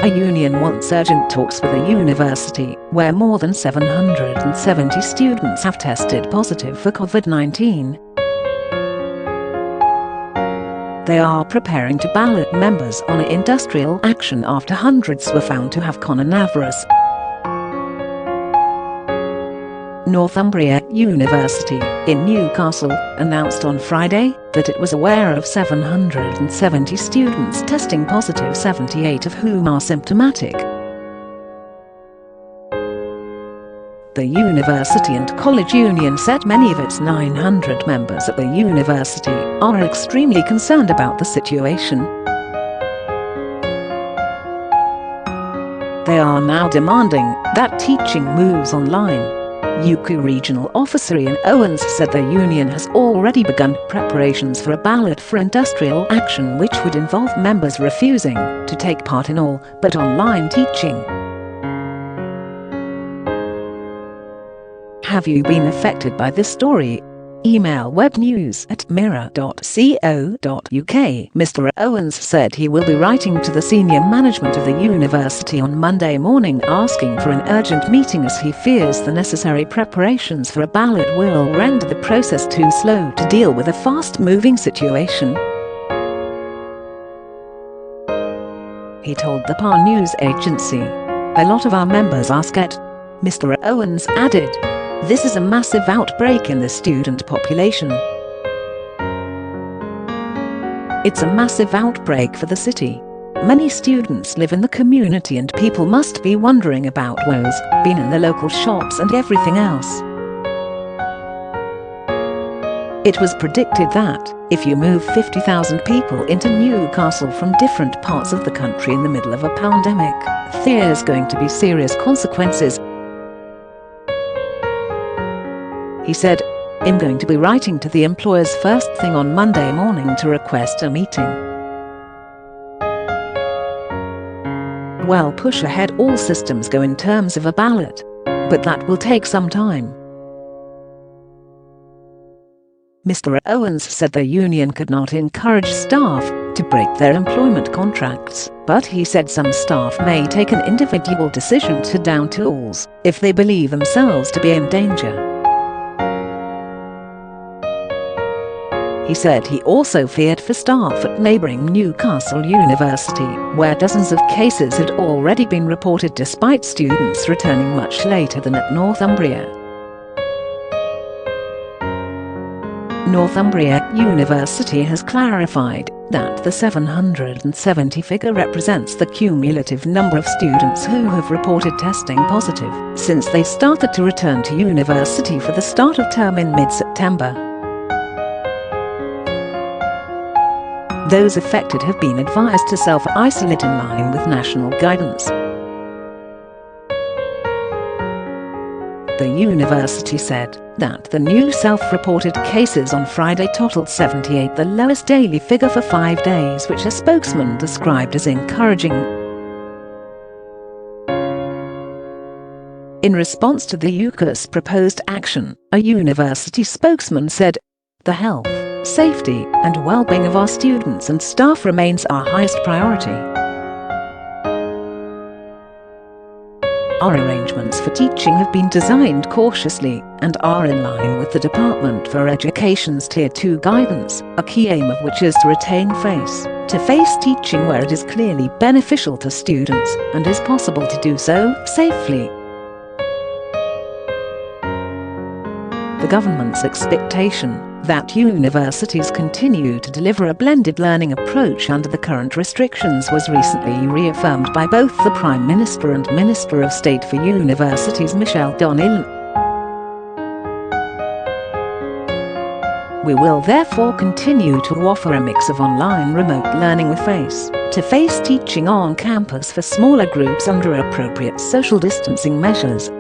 A union wants urgent talks with a university where more than 770 students have tested positive for COVID-19. They are preparing to ballot members on industrial action after hundreds were found to have coronavirus. Northumbria University in Newcastle announced on Friday that it was aware of 770 students testing positive, 78 of whom are symptomatic. The University and College Union said many of its 900 members at the university are extremely concerned about the situation. They are now demanding that teaching moves online. UQ Regional Officer Ian Owens said the union has already begun preparations for a ballot for industrial action which would involve members refusing to take part in all but online teaching. Have you been affected by this story? Email webnews@mirror.co.uk. Mr. Owens said he will be writing to the senior management of the university on Monday morning asking for an urgent meeting as he fears the necessary preparations for a ballot will render the process too slow to deal with a fast-moving situation. He told the PAR news agency, "A lot of our members are scared." Mr. Owens added, "This is a massive outbreak in the student population. It's a massive outbreak for the city. Many students live in the community and people must be wondering about what's been in the local shops and everything else. It was predicted that, if you move 50,000 people into Newcastle from different parts of the country in the middle of a pandemic, there's going to be serious consequences." He said, "I'm going to be writing to the employers first thing on Monday morning to request a meeting. Well, push ahead, all systems go in terms of a ballot. But that will take some time." Mr. Owens said the union could not encourage staff to break their employment contracts, but he said some staff may take an individual decision to down tools if they believe themselves to be in danger. He said he also feared for staff at neighbouring Newcastle University, where dozens of cases had already been reported despite students returning much later than at Northumbria. Northumbria University has clarified that the 770 figure represents the cumulative number of students who have reported testing positive since they started to return to university for the start of term in mid-September. Those affected have been advised to self-isolate in line with national guidance. The university said that the new self-reported cases on Friday totaled 78, the lowest daily figure for 5 days, which a spokesman described as encouraging. In response to the UCA's proposed action, a university spokesman said, "The health, safety, and well-being of our students and staff remains our highest priority. Our arrangements for teaching have been designed cautiously and are in line with the Department for Education's Tier 2 guidance, a key aim of which is to retain face-to-face teaching where it is clearly beneficial to students and is possible to do so safely." The government's expectation that universities continue to deliver a blended learning approach under the current restrictions was recently reaffirmed by both the Prime Minister and Minister of State for Universities Michelle Donnellan. "We will therefore continue to offer a mix of online remote learning with face-to-face teaching on campus for smaller groups under appropriate social distancing measures."